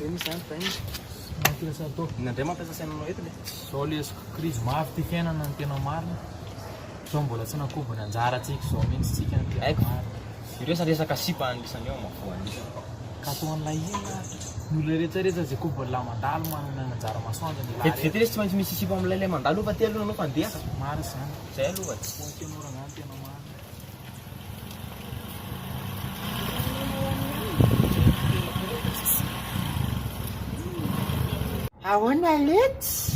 Misy zany fa iny Mampiasa atao. inandray mampiasa sainanao eto le Zao lesoko krizy mafy ty fiainana ny tena marina. Zao mbola tsy nakobana anjaratsika zao mihitsy tsika ny tena Haiko. marina. ireo sa resaka sipa anisany eo mafoanisa Ka toan'ilay ina ny olona rehetrarehetra zay kobola mandalo manana ny anjara masoandro ny vetivety resy tsy maintsy misy sipa amin'ilay lay mandalo io fa ty aloha anao fandeha maro zany. zay aloha tsy Foantenorana ny tena marina. Ahoana letsy?